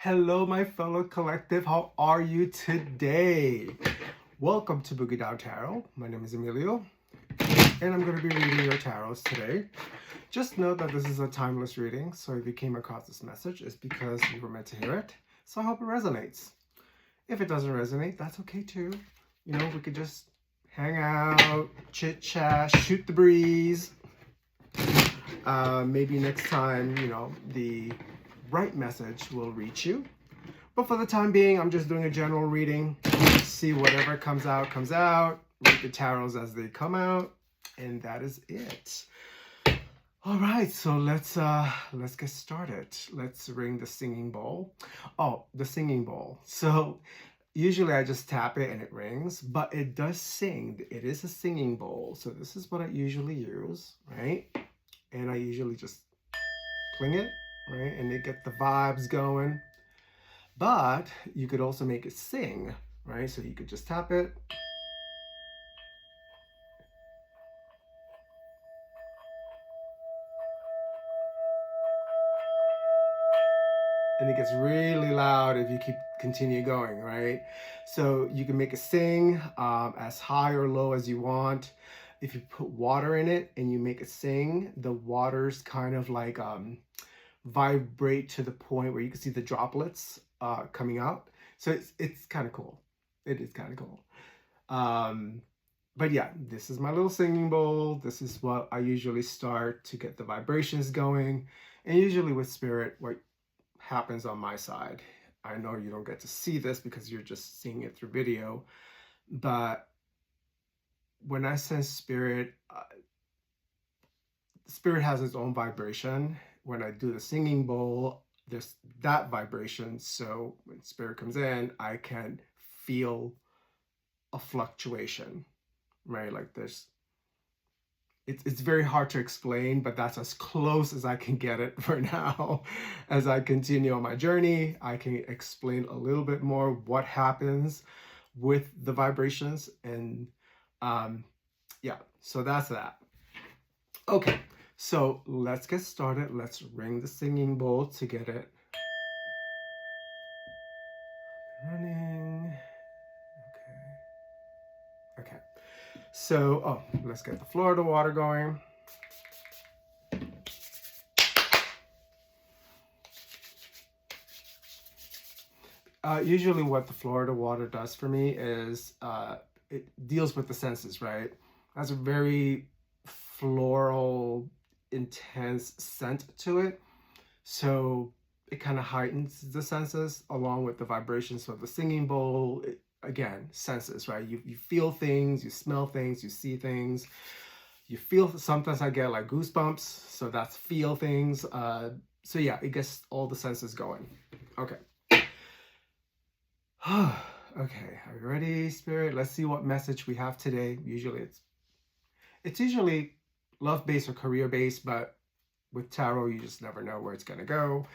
Hello, my fellow collective. How are you today? Welcome to Boogie Down Tarot. My name is Emilio, and I'm going to be reading your tarots today. Just note that this is a timeless reading, so if you came across this message, it's because you were meant to hear it. So I hope it resonates. If it doesn't resonate, that's okay too. You know, we could just hang out, chit chat, shoot the breeze. Maybe next time, the right message will reach you. But for the time being, I'm just doing a general reading. See whatever comes out, comes out. Read the tarots as they come out. And that is it. All right, so let's get started. Let's ring the singing bowl. Oh, the singing bowl. So usually I just tap it and it rings, but it does sing. It is a singing bowl. So this is what I usually use, right? And I usually just cling it, right? And they get the vibes going. But you could also make it sing, right? So you could just tap it. And it gets really loud if you continue going, right? So you can make it sing as high or low as you want. If you put water in it and you make it sing, the water's kind of like vibrate to the point where you can see the droplets coming out. So it's kind of cool. It is kind of cool. But yeah, this is my little singing bowl. This is what I usually start to get the vibrations going. And usually with spirit, what happens on my side, I know you don't get to see this because you're just seeing it through video, but when I sense spirit, spirit has its own vibration. When I do the singing bowl, there's that vibration. So when spirit comes in, I can feel a fluctuation, right? Like this. It's very hard to explain, but that's as close as I can get it for now. As I continue on my journey, I can explain a little bit more what happens with the vibrations. And yeah, so that's that. Okay, so let's get started. Let's ring the singing bowl to get it running. Okay. So, let's get the Florida water going. Usually what the Florida water does for me is it deals with the senses, right? It has a very floral, intense scent to it. So it kind of heightens the senses along with the vibrations of the singing bowl. Again, senses, right? You feel things, you smell things, you see things. You feel, sometimes I get like goosebumps, so that's feel things. So yeah, it gets all the senses going. Okay. Okay, are you ready, Spirit? Let's see what message we have today. Usually it's usually love-based or career-based, but with tarot, you just never know where it's gonna go.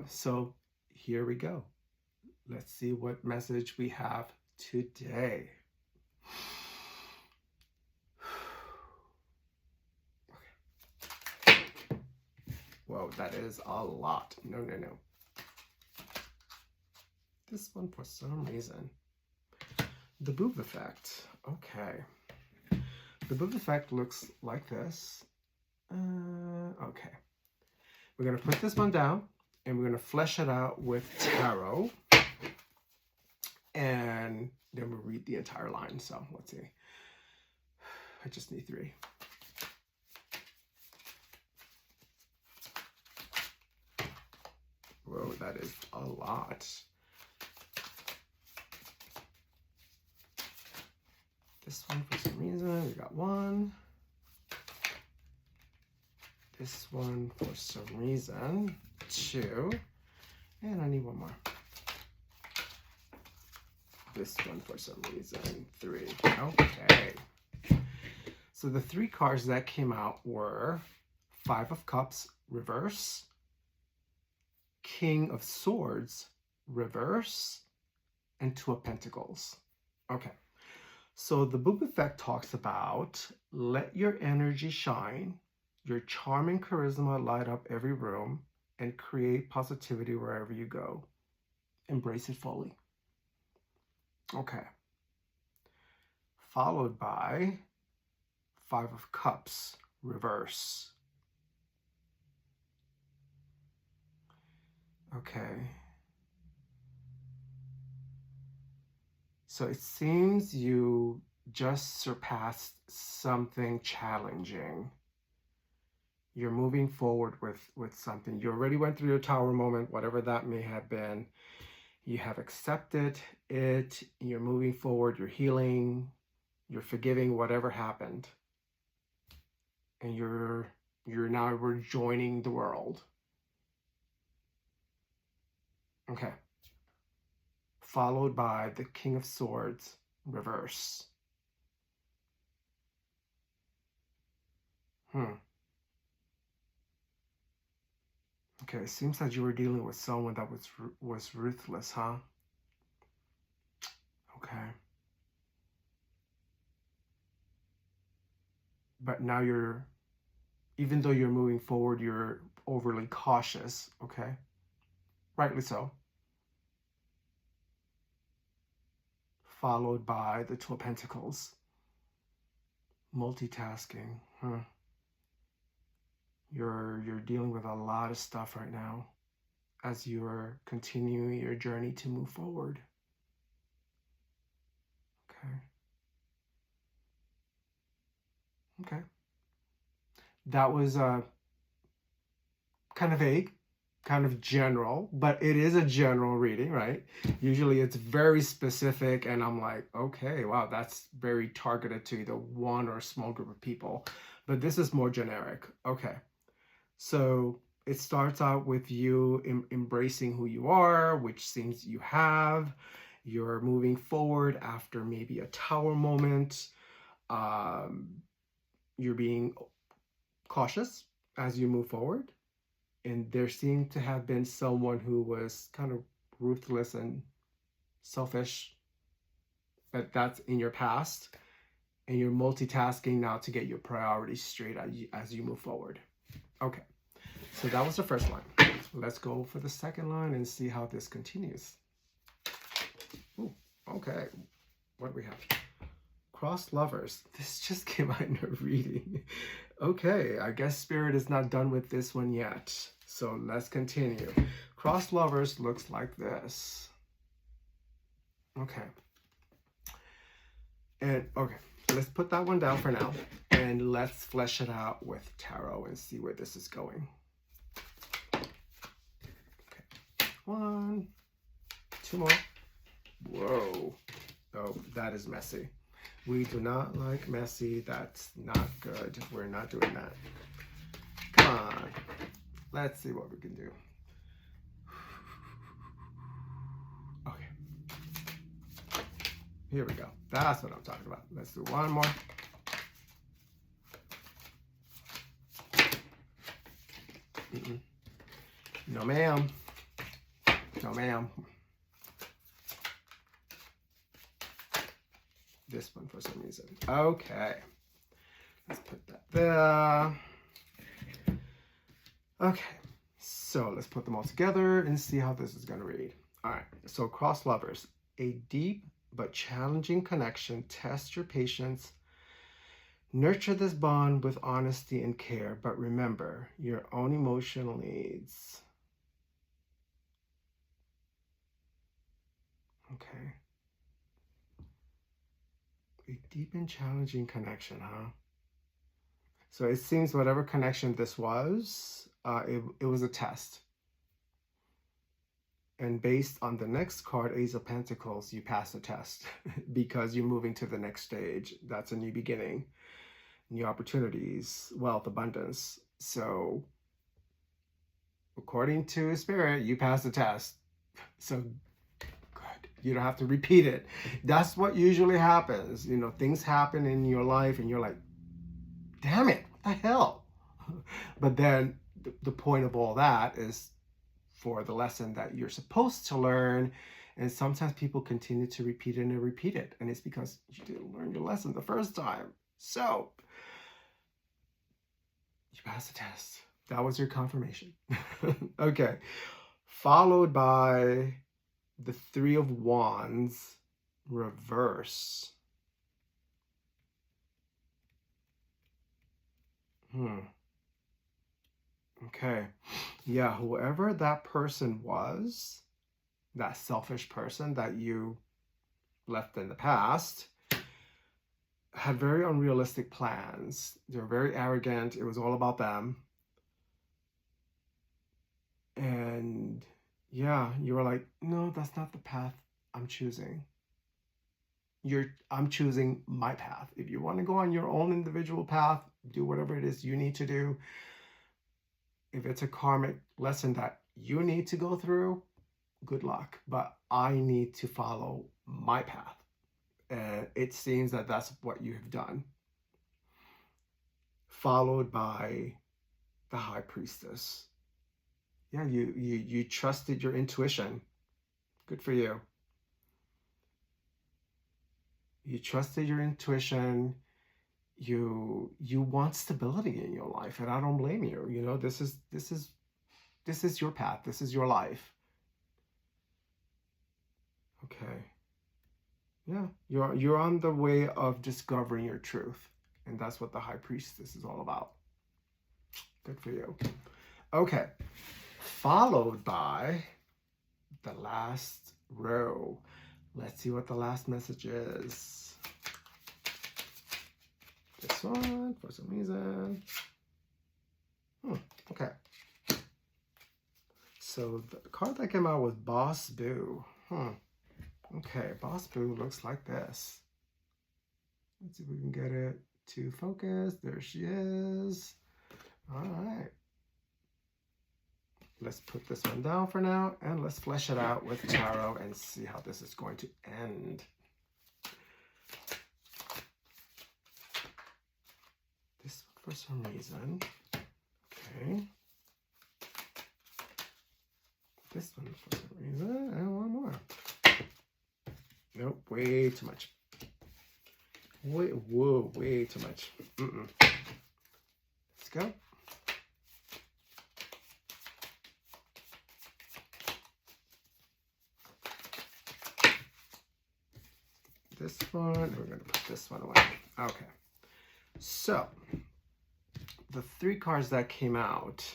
So here we go. Let's see what message we have today. Okay. Whoa, that is a lot. No. This one for some reason. The boob effect. Okay. The boob effect looks like this. Okay. We're going to put this one down and we're going to flesh it out with tarot. And then we'll read the entire line. So let's see. I just need 3. Whoa, that is a lot. This one, for some reason, we got 1. This one, for some reason, 2. And I need 1 more. This one, for some reason, 3. Okay. So the 3 cards that came out were 5 of Cups, reverse, King of Swords, reverse, and 2 of Pentacles. Okay. So the boob effect talks about let your energy shine, your charming charisma light up every room, and create positivity wherever you go. Embrace it fully. Okay. Followed by 5 of Cups, reverse. Okay. So it seems you just surpassed something challenging. You're moving forward with something. You already went through your tower moment, whatever that may have been. You have accepted it. You're moving forward. You're healing. You're forgiving whatever happened. And you're now rejoining the world. Okay. Followed by the King of Swords, reverse. Okay, it seems like you were dealing with someone that was ruthless, huh? Okay. But now even though you're moving forward, you're overly cautious, okay? Rightly so. Followed by the Two of Pentacles. Multitasking, huh? You're dealing with a lot of stuff right now as you're continuing your journey to move forward. Okay. Okay. That was kind of vague, kind of general, but it is a general reading, right? Usually it's very specific, and I'm like, okay, wow, that's very targeted to either one or a small group of people. But this is more generic. Okay. So it starts out with you embracing who you are, which seems you have. You're moving forward after maybe a tower moment. You're being cautious as you move forward. And there seemed to have been someone who was kind of ruthless and selfish, but that's in your past. And you're multitasking now to get your priorities straight as you move forward. Okay, so that was the first line. So let's go for the second line and see how this continues. Ooh, okay, what do we have? Cross lovers. This just came out in a reading. Okay, I guess Spirit is not done with this one yet. So let's continue. Cross lovers looks like this. Okay. And okay, let's put that one down for now. And let's flesh it out with tarot and see where this is going. Okay. 1, 2 more. Whoa. Oh, that is messy. We do not like messy. That's not good. We're not doing that. Come on. Let's see what we can do. Okay. Here we go. That's what I'm talking about. Let's do one more. No, ma'am. No, ma'am. This one for some reason. Okay. Let's put that there. Okay. So let's put them all together and see how this is going to read. All right. So cross lovers. A deep but challenging connection. Test your patience. Nurture this bond with honesty and care. But remember your own emotional needs. Okay. A deep and challenging connection, huh? So it seems whatever connection this was, it was a test. And based on the next card, Ace of Pentacles, you pass the test because you're moving to the next stage. That's a new beginning, new opportunities, wealth, abundance. So according to Spirit, you pass the test. So you don't have to repeat it. That's what usually happens. You know, things happen in your life and you're like, damn it, what the hell? But then the point of all that is for the lesson that you're supposed to learn. And sometimes people continue to repeat it and repeat it. And it's because you didn't learn your lesson the first time. So you pass the test. That was your confirmation. Okay. Followed by the Three of Wands reverse. Okay. Yeah, whoever that person was, that selfish person that you left in the past, had very unrealistic plans. They're very arrogant. It was all about them. And yeah, you were like, no, that's not the path I'm choosing. I'm choosing my path. If you want to go on your own individual path, do whatever it is you need to do. If it's a karmic lesson that you need to go through, good luck. But I need to follow my path. And it seems that that's what you have done. Followed by the High Priestess. Yeah, you trusted your intuition. Good for you. You trusted your intuition. You want stability in your life, and I don't blame you. You know, this is your path. This is your life. Okay. Yeah, you're on the way of discovering your truth, and that's what the High Priestess is all about. Good for you. Okay. Followed by the last row. Let's see what the last message is. This one, for some reason. Okay. So the card that came out was Boss Boo. Okay, Boss Boo looks like this. Let's see if we can get it to focus. There she is. All right. Let's put this one down for now, and let's flesh it out with tarot and see how this is going to end. This one for some reason. Okay. This one for some reason, and one more. Nope, way too much. Way too much. Let's go. This one, we're going to put this one away. Okay. So, the three cards that came out,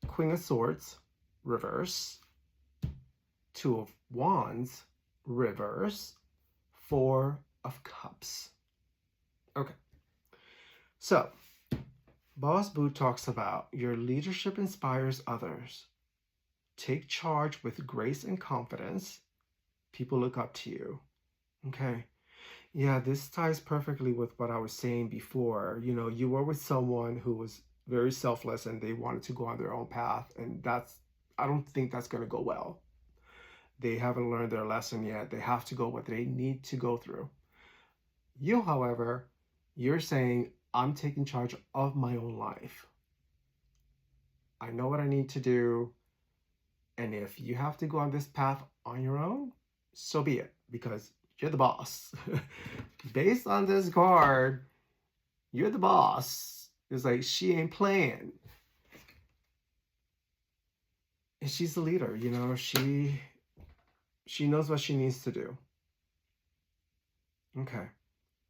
Queen of Swords, reverse, Two of Wands, reverse, Four of Cups. Okay. So, Boss Boo talks about your leadership inspires others. Take charge with grace and confidence. People look up to you. Okay. Yeah, this ties perfectly with what I was saying before. You know, you were with someone who was very selfless and they wanted to go on their own path. And I don't think that's going to go well. They haven't learned their lesson yet. They have to go what they need to go through. You, however, you're saying, I'm taking charge of my own life. I know what I need to do. And if you have to go on this path on your own, so be it, because you're the boss. Based on this card, you're the boss. It's like, she ain't playing. And she's the leader, you know, she knows what she needs to do. Okay.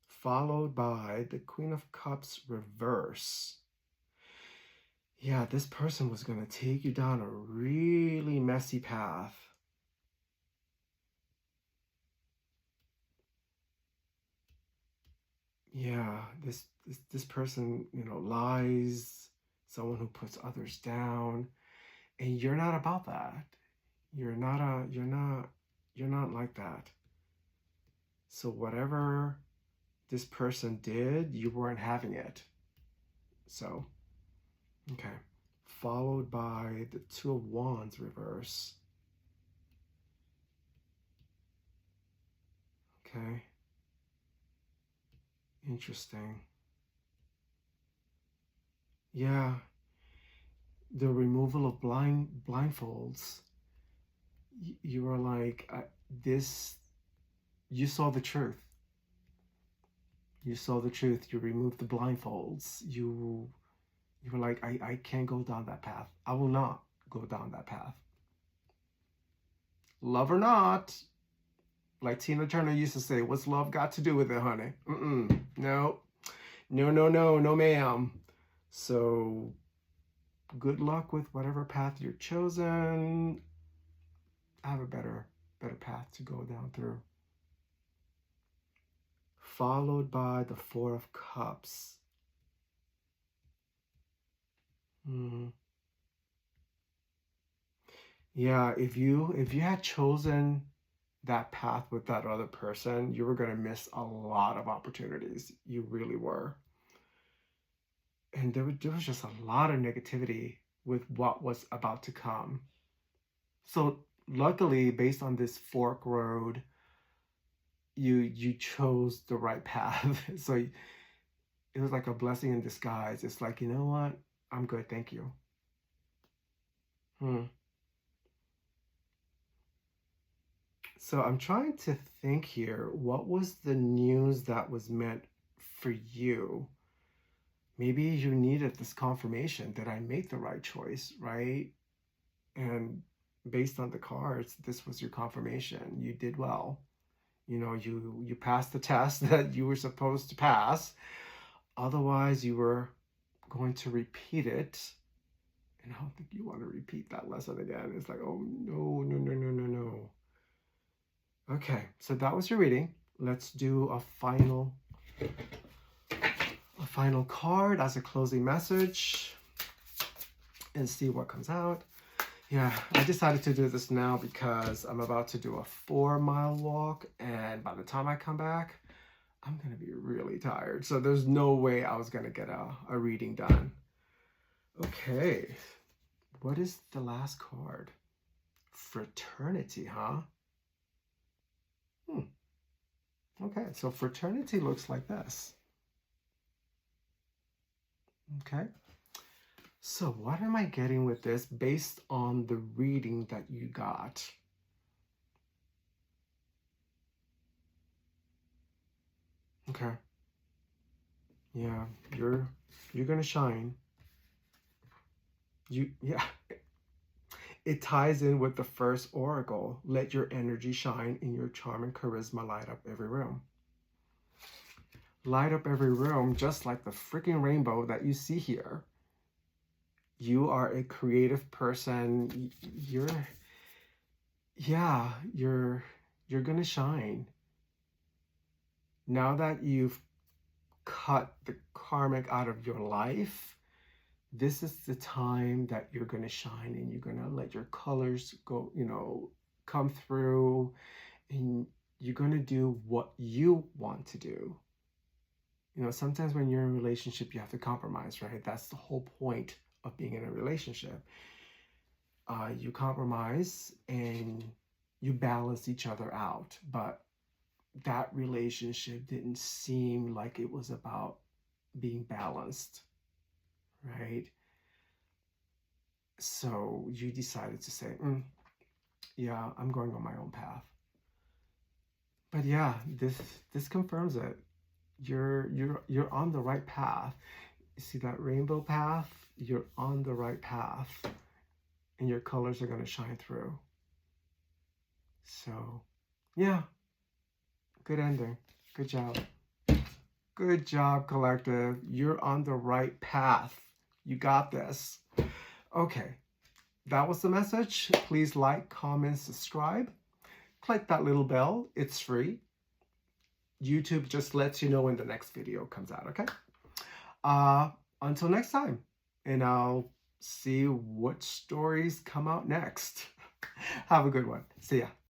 Followed by the Queen of Cups reverse. Yeah, this person was going to take you down a really messy path. Yeah, this person, you know, lies, someone who puts others down, and you're not about that. You're not like that. So whatever this person did, you weren't having it. So, okay. Followed by the Two of Wands reverse. Okay. Interesting. Yeah. The removal of blindfolds. You were like, you saw the truth. You saw the truth. You removed the blindfolds. You You were like, I can't go down that path. I will not go down that path. Love or not, like Tina Turner used to say, what's love got to do with it, honey? No, no, ma'am. So good luck with whatever path you're chosen. I have a better path to go down through. Followed by the Four of Cups. Yeah, if you had chosen that path with that other person, you were going to miss a lot of opportunities. You really were. And there was just a lot of negativity with what was about to come. So luckily, based on this fork road, you chose the right path. So it was like a blessing in disguise. It's like, you know what? I'm good, thank you. So I'm trying to think here, what was the news that was meant for you? Maybe you needed this confirmation that I made the right choice, right? And based on the cards, this was your confirmation. You did well. You know, you passed the test that you were supposed to pass. Otherwise, you were going to repeat it. And I don't think you want to repeat that lesson again. It's like, oh, no. Okay, so that was your reading. Let's do a final card as a closing message and see what comes out. Yeah, I decided to do this now because I'm about to do a 4-mile walk, and by the time I come back, I'm going to be really tired. So there's no way I was going to get a reading done. Okay, what is the last card? Fraternity, huh? Okay, so fraternity looks like this. Okay, so what am I getting with this based on the reading that you got? Okay. Yeah, you're gonna shine. Yeah. It ties in with the first oracle. Let your energy shine in your charm and charisma light up every room. Light up every room just like the freaking rainbow that you see here. You are a creative person. You're gonna shine. Now that you've cut the karmic out of your life, this is the time that you're going to shine, and you're going to let your colors go, come through, and you're going to do what you want to do. Sometimes when you're in a relationship, you have to compromise, right? That's the whole point of being in a relationship. You compromise and you balance each other out, but that relationship didn't seem like it was about being balanced, right? So you decided to say, yeah, I'm going on my own path. But yeah, this confirms it. You're on the right path. You see that rainbow path? You're on the right path, and your colors are going to shine through. So yeah, good ending. Good job. Good job, collective. You're on the right path. You got this. Okay, that was the message. Please like, comment, subscribe. Click that little bell. It's free. YouTube just lets you know when the next video comes out, okay? Until next time. And I'll see what stories come out next. Have a good one. See ya.